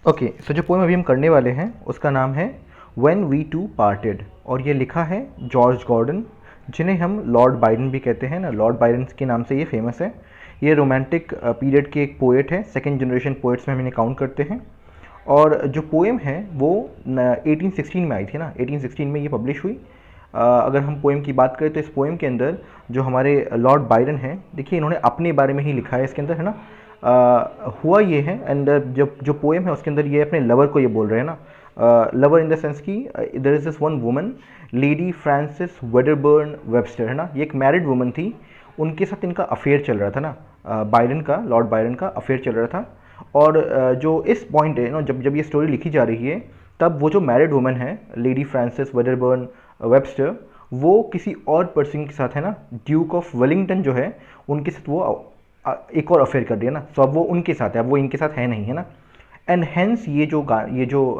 Okay, सो जो poem अभी हम करने वाले हैं उसका नाम है व्हेन वी टू पार्टेड, और ये लिखा है जॉर्ज गॉर्डन, जिन्हें हम लॉर्ड बायरन भी कहते हैं ना। लॉर्ड बायरन के नाम से ये फेमस है। ये रोमांटिक पीरियड के एक पोएट है, सेकेंड जनरेशन पोएट्स में हम इन्हें काउंट करते हैं। और जो पोएम है वो 1816 में आई थी ना, 1816 में ये पब्लिश हुई। अगर हम पोएम की बात करें तो इस पोएम के अंदर जो हमारे लॉर्ड बायरन हैं, देखिए इन्होंने अपने बारे में ही लिखा है इसके अंदर, है ना। हुआ ये है, एंड जब जो पोएम है उसके अंदर ये अपने लवर को ये बोल रहे हैं ना, लवर इन द सेंस की there is this one woman, lady Frances Wedderburn Webster, है ना। ये एक मैरिड वुमन थी, उनके साथ इनका अफेयर चल रहा था ना, बायरन का, लॉर्ड बायरन का अफेयर चल रहा था। और जो इस पॉइंट है ना, जब जब ये स्टोरी लिखी जा रही है, तब वो जो मैरिड वुमन है लेडी फ्रांसिस वेडरबर्न वेबस्टर, वो किसी और पर्सन के साथ, है ना, ड्यूक ऑफ वेलिंगटन जो है उनके साथ वो एक और अफेयर कर दिया ना। सो अब वो उनके साथ है, अब वो इनके साथ है नहीं, है ना। एंड हेंस ये जो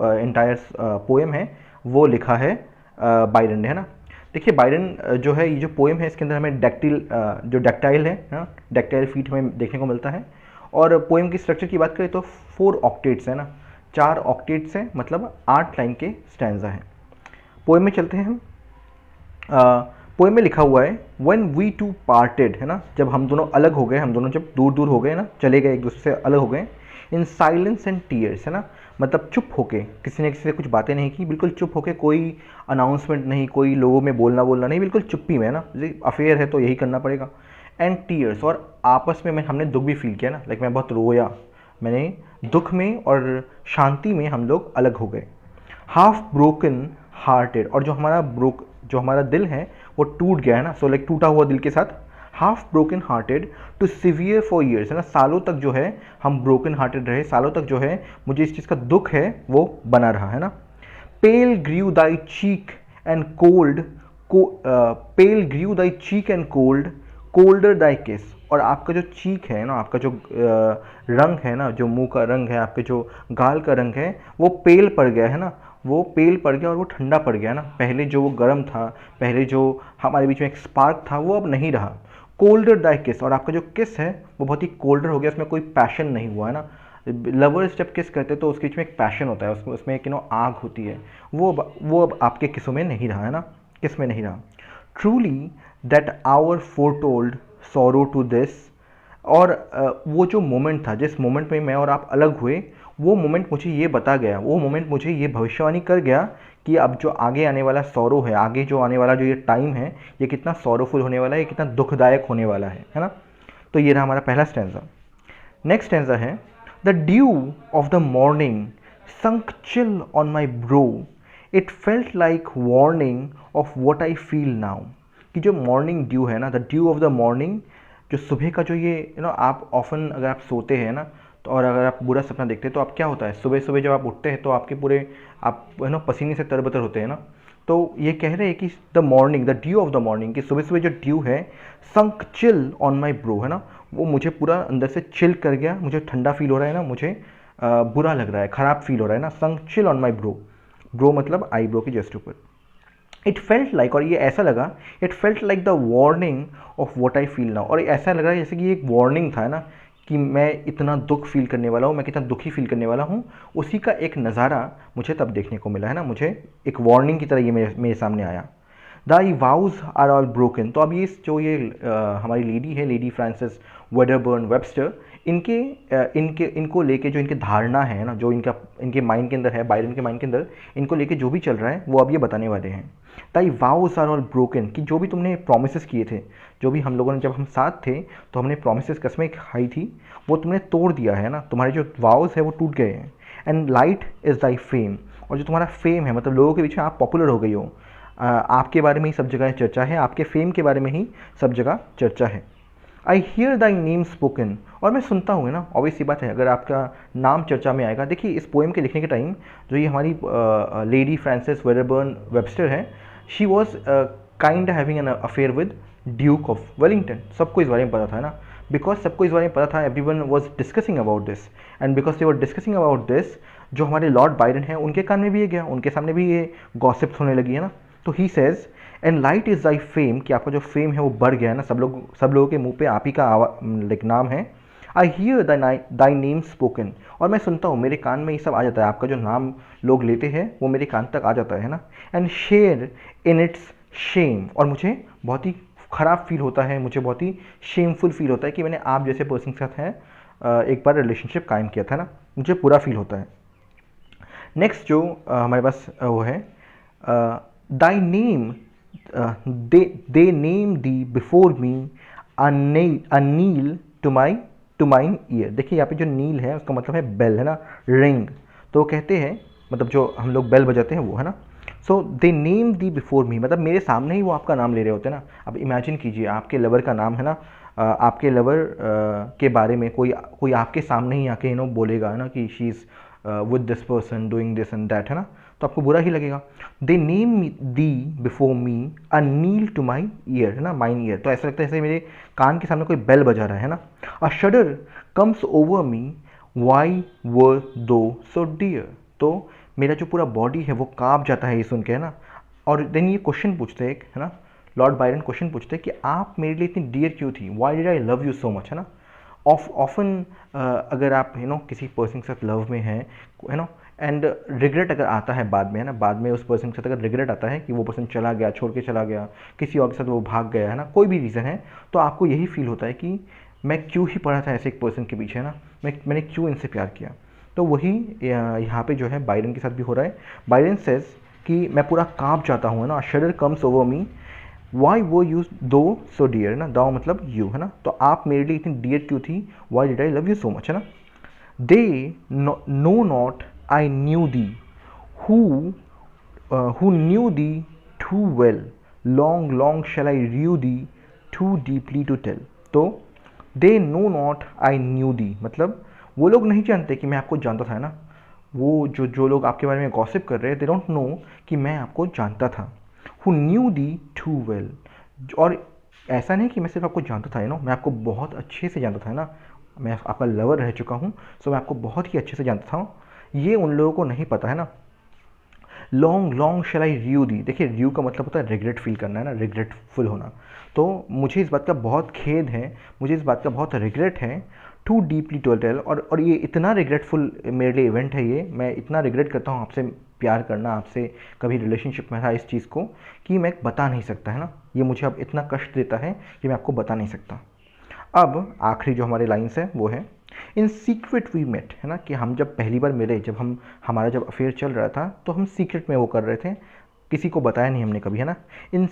एंटायर पोएम है वो लिखा है बायरन ने, है ना। देखिए बायरन जो है, ये जो पोएम है इसके अंदर हमें जो डैक्टाइल है ना, डैक्टाइल फीट हमें देखने को मिलता है। और पोएम की स्ट्रक्चर की बात करें तो 4 ऑक्टेट्स है ना, 4 ऑक्टेट्स हैं, मतलब 8 लाइन के स्टैंजा हैं। पोएम में चलते हैं हम। पोएम में लिखा हुआ है व्हेन वी टू पार्टेड, है ना, जब हम दोनों अलग हो गए, हम दोनों जब दूर दूर हो गए ना, चले गए, एक दूसरे से अलग हो गए। इन साइलेंस एंड टीयर्स, है ना, मतलब चुप होके, किसी ने किसी से कुछ बातें नहीं की, बिल्कुल चुप होके, कोई अनाउंसमेंट नहीं, कोई लोगों में बोलना नहीं, बिल्कुल चुप्पी में, है ना, अफेयर है तो यही करना पड़ेगा। एंड टीयर्स, और आपस में हमने दुख भी फील किया ना, लाइक मैं बहुत रोया, मैंने दुख में और शांति में हम लोग अलग हो गए। हाफ ब्रोकन हार्टेड, और जो हमारा दिल है वो टूट गया है ना, सो लाइक टूटा हुआ दिल के साथ। Half broken hearted too severe for years, है ना, सालों तक जो है हम ब्रोकन हार्टेड रहे, सालों तक जो है मुझे इस चीज़ का दुख है वो बना रहा, है ना। Pale grew thy cheek and cold, pale grew thy cheek and cold, colder thy kiss, और आपका जो चीक है ना, आपका जो रंग है ना, जो मुंह का रंग है, आपके जो गाल का रंग है, वो पेल पड़ गया, है ना, वो पेल पड़ गया और वो ठंडा पड़ गया ना। पहले जो वो गर्म था, पहले जो हमारे बीच में एक स्पार्क था, वो अब नहीं रहा। कोल्डर दाई किस, और आपका जो किस है वो बहुत ही कोल्डर हो गया, उसमें कोई पैशन नहीं हुआ, है ना। लवर्स जब किस करते तो उसके बीच में एक पैशन होता है, उसमें एक आग होती है, वो अब आपके किसों में नहीं रहा, है ना, किस में नहीं रहा। Truly that hour foretold sorrow to this, और वो जो मोमेंट था, जिस मोमेंट में मैं और आप अलग हुए, वो मोमेंट मुझे ये बता गया, वो मोमेंट मुझे ये भविष्यवाणी कर गया कि अब जो आगे आने वाला सौरो है, आगे जो आने वाला जो ये टाइम है, ये कितना सौरोफुल होने वाला है, ये कितना दुखदायक होने वाला है ना। तो ये रहा हमारा पहला स्टैंजा। नेक्स्ट स्टैंजा है the due of the morning sunk chill on my bro, it felt like warning of what I feel now. कि जो मॉर्निंग ड्यू है ना, the due of the morning, जो सुबह का जो ये आप ऑफन अगर आप सोते हैं ना, तो और अगर आप बुरा सपना देखते हैं तो आप क्या होता है, सुबह सुबह जब आप उठते हैं तो आपके पूरे आप पसीने से तरबतर होते हैं ना। तो ये कह रहे हैं कि the morning, the due of the morning, कि सुबह सुबह जो ड्यू है, संक चिल ऑन माई ब्रो, है ना, वो मुझे पूरा अंदर से चिल कर गया, मुझे ठंडा फील हो रहा है ना, मुझे बुरा लग रहा है, ख़राब फील हो रहा है ना। Sunk chill on my brow, brow मतलब आईब्रो की जस्ट ऊपर। इट फेल्ट लाइक, और ये ऐसा लगा, it felt like the warning of what I feel now, और ऐसा लग रहा है जैसे कि ये एक वार्निंग था, है ना, कि मैं इतना दुख फील करने वाला हूँ, मैं कितना दुखी फील करने वाला हूँ, उसी का एक नज़ारा मुझे तब देखने को मिला, है ना। मुझे एक वार्निंग की तरह ये मेरे सामने आया। दाई वाउज आर ऑल ब्रोकन, तो अब ये जो ये हमारी लेडी है, लेडी फ्रांसिस वेडरबर्न वेबस्टर, इनको लेके जो इनकी धारणा है ना, जो इनके माइंड के अंदर है, बायरन के माइंड के अंदर इनको लेके जो भी चल रहा है, वो अब ये बताने वाले हैं। ताई वाउस आर ऑल ब्रोकन, कि जो भी तुमने प्रोमिसेस किए थे, जो भी हम लोगों ने, जब हम साथ थे तो हमने प्रोमिसेस, कस्में खाई थी, वो तुमने तोड़ दिया है ना, तुम्हारे जो वाउस है वो टूट गए हैं। And light is Dai fame, और जो तुम्हारा फेम है, मतलब लोगों के बीच में आप पॉपुलर हो गई हो, आपके बारे में ही सब जगह चर्चा है, आपके फेम के बारे में ही सब जगह चर्चा है। I hear Dai name spoken, और मैं सुनता हूँ, ना, ऑब्वियस सी बात है, अगर आपका नाम चर्चा में आएगा। देखिए इस पोएम के लिखने के टाइम जो ये हमारी लेडी फ्रांसिस वेडरबर्न वेबस्टर है, she was kind having an affair with Duke of Wellington. सबको इस बारे में पता था ना, बिकॉज सबको इस बारे में पता था, everyone was discussing about this, and because they were discussing about this, जो हमारे लॉर्ड बायरन हैं उनके कान में भी ये गया, उनके सामने भी ये गॉसिप्स होने लगी, है ना। तो he says and light is Dai fame, कि आपका जो फेम है वो बढ़ गया है ना, सब लोगों के मुंह पे आप ही का लाइक नाम है। I hear Dai name spoken, और मैं सुनता हूँ, मेरे कान में ये सब आ जाता है, आपका जो नाम लोग लेते हैं वो मेरे कान तक आ जाता है ना। And share in its shame, और मुझे बहुत ही ख़राब फील होता है, मुझे बहुत ही शेमफुल फील होता है कि मैंने आप जैसे पर्सन के साथ है एक बार रिलेशनशिप कायम किया था ना, मुझे पूरा फील होता है। नेक्स्ट जो हमारे पास वो है thy name, they name thee before me a knell to mine ear. देखिए यहाँ पे जो नील है उसका मतलब है बेल है ना, रिंग। तो कहते हैं मतलब जो हम लोग बेल बजाते हैं वो है ना। सो दे नेम दी बिफोर मी, मतलब मेरे सामने ही वो आपका नाम ले रहे होते हैं ना। अब इमेजिन कीजिए आपके लवर का नाम है ना, आपके लवर के बारे में कोई आपके सामने ही आके बोलेगा है ना कि she is with this person doing this and that है ना, तो आपको बुरा ही लगेगा। They name thee before me a knell to my ear है ना, माइन ईयर, तो ऐसा लगता है जैसे मेरे कान के सामने कोई बेल बजा रहा है ना। A shudder comes over me why wert thou so dear, तो मेरा जो पूरा बॉडी है वो काँप जाता है ये सुन के है ना। और देन ये क्वेश्चन पूछते हैं एक है ना, लॉर्ड बायरन क्वेश्चन पूछते हैं कि आप मेरे लिए इतनी डियर क्यों थी, why did I love you so much है ना। ऑफन अगर आप किसी पर्सन के साथ लव में हैं है ना, एंड रिग्रेट अगर आता है बाद में है ना, बाद में उस पर्सन के साथ अगर रिग्रेट आता है कि वो पर्सन चला गया, छोड़ के चला गया, किसी और के साथ वो भाग गया है ना, कोई भी रीज़न है, तो आपको यही फील होता है कि मैं क्यों ही पड़ा था ऐसे एक पर्सन के पीछे है ना, मैंने क्यों इनसे प्यार किया। तो वही यहाँ पे जो है बायरन के साथ भी हो रहा है। बायरन सेज कि मैं पूरा काँप जाता हूँ है ना, shudder comes over me why वो यू दो सो डियर है ना, दो मतलब यू है ना, तो आप मेरे लिए इतनी डियर क्यों थी, why did I love you so much है ना। They know not I knew thee who knew thee too well long long shall I rue thee too deeply to tell. तो they know not I knew thee मतलब वो लोग नहीं जानते कि मैं आपको जानता था है ना, वो जो लोग आपके बारे में गॉसिप कर रहे हैं, दे डोंट नो कि मैं आपको जानता था। Who knew thee too well, और ऐसा नहीं कि मैं सिर्फ आपको जानता था मैं आपको बहुत अच्छे से जानता था है ना, मैं आपका लवर रह चुका हूँ, सो मैं आपको बहुत ही अच्छे से जानता था, ये उन लोगों को नहीं पता है ना। Long long shall I rue दी, देखिए र्यू का मतलब होता है रिग्रेट फील करना है ना, रिग्रेटफुल होना। तो मुझे इस बात का बहुत खेद है, मुझे इस बात का बहुत रिग्रेट है, टू डीपली टू टेल, और ये इतना रिग्रेटफुल मेरे लिए इवेंट है, ये मैं इतना रिग्रेट करता हूँ आपसे प्यार करना, आपसे कभी रिलेशनशिप में रहा इस चीज़ को, कि मैं बता नहीं सकता है ना, ये मुझे अब इतना कष्ट देता है कि मैं आपको बता नहीं सकता। अब आखिरी जो हमारे लाइन्स है वो है इन सीक्रेट वी मेट है ना, कि हम जब पहली बार मिले, हमारा जब अफेयर चल रहा था तो हम सीक्रेट में वो कर रहे थे, किसी को बताया नहीं हमने कभी है ना। इन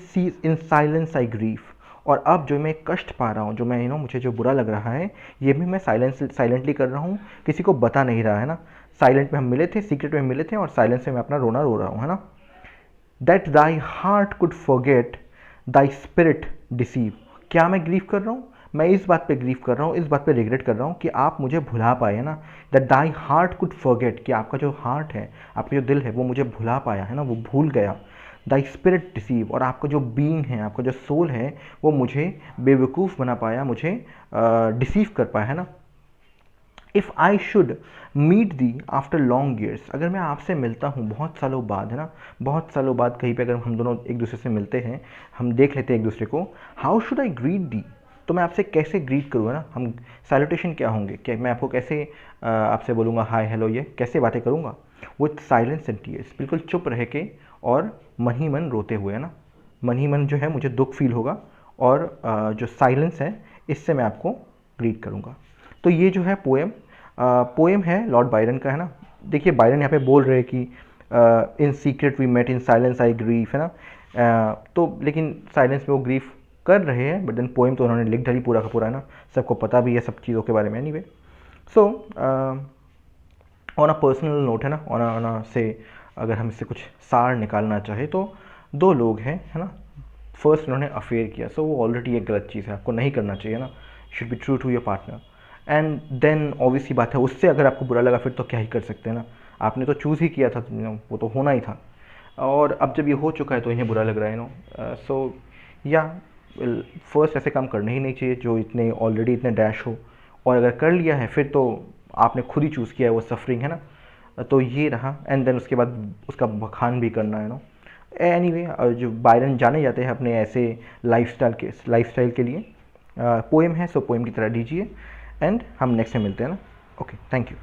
साइलेंस आई ग्रीफ, और अब जो मैं कष्ट पा रहा हूँ, जो मैं मुझे जो बुरा लग रहा है, ये भी मैं साइलेंटली कर रहा हूँ, किसी को बता नहीं रहा है ना। साइलेंट में हम मिले थे, सीक्रेट में मिले थे, और साइलेंस में मैं अपना रोना रो रहा हूँ है ना। That thy heart could forget Dai spirit deceive, क्या मैं ग्रीफ कर रहा हूँ, मैं इस बात पे ग्रीफ कर रहा हूँ, इस बात पे रिग्रेट कर रहा हूँ कि आप मुझे भुला पाए है ना। That thy heart could forget, कि आपका जो हार्ट है, आपका जो दिल है वो मुझे भुला पाया है ना, वो भूल गया। दाई स्पिरिट डिसीव, और आपका जो बीइंग है, आपका जो सोल है, वो मुझे बेवकूफ़ बना पाया, मुझे डिसीव कर पाया है ना। If I should meet thee after long years, अगर मैं आपसे मिलता हूँ बहुत सालों बाद है ना, बहुत सालों बाद कहीं पे अगर हम दोनों एक दूसरे से मिलते हैं, हम देख लेते हैं एक दूसरे को, हाउ शुड आई ग्रीट दी, तो मैं आपसे कैसे ग्रीट करूँ है ना, हम सैल्यूटेशन क्या होंगे, क्या मैं आपको कैसे आपसे बोलूँगा हाय हेलो, ये कैसे बातें करूँगा। विथ साइलेंस एंड टीयर्स, बिल्कुल चुप रह के और मन ही मन रोते हुए है ना, मन ही मन जो है मुझे दुख फील होगा, और जो साइलेंस है इससे मैं आपको ग्रीट करूँगा। तो ये जो है पोएम है लॉर्ड बायरन का है ना। देखिए बायरन यहाँ पे बोल रहे हैं कि in secret we met in silence I grief है ना, तो लेकिन साइलेंस में वो ग्रीफ कर रहे हैं, बट देन पोएम तो उन्होंने लिख डाली पूरा का पूरा है ना, सबको पता भी है सब चीज़ों के बारे में anyway. So on a personal note है ना, ऑन अ से अगर हम इससे कुछ सार निकालना चाहे तो दो लोग हैं है ना, फर्स्ट उन्होंने अफेयर किया, सो वो ऑलरेडी एक गलत चीज़ है, आपको नहीं करना चाहिए ना, should be true to your partner. And then obviously बात है, उससे अगर आपको बुरा लगा फिर तो क्या ही कर सकते हैं ना, आपने तो चूज़ ही किया था, वो तो होना ही था, और अब जब ये हो चुका है तो इन्हें बुरा लग रहा है सो या फर्स्ट ऐसे काम करने ही नहीं चाहिए जो इतने ऑलरेडी इतने डैश हो, और अगर कर लिया है फिर तो आपने खुद ही चूज़ किया है वो सफरिंग है ना, तो ये रहा। एंड देन उसके बाद उसका बखान भी करना है एनीवे जो बायरन जाने जाते हैं अपने ऐसे लाइफस्टाइल के लिए, पोएम है सो पोएम की तरह लीजिए। एंड हम नेक्स्ट में मिलते हैं ना। Okay, thank you.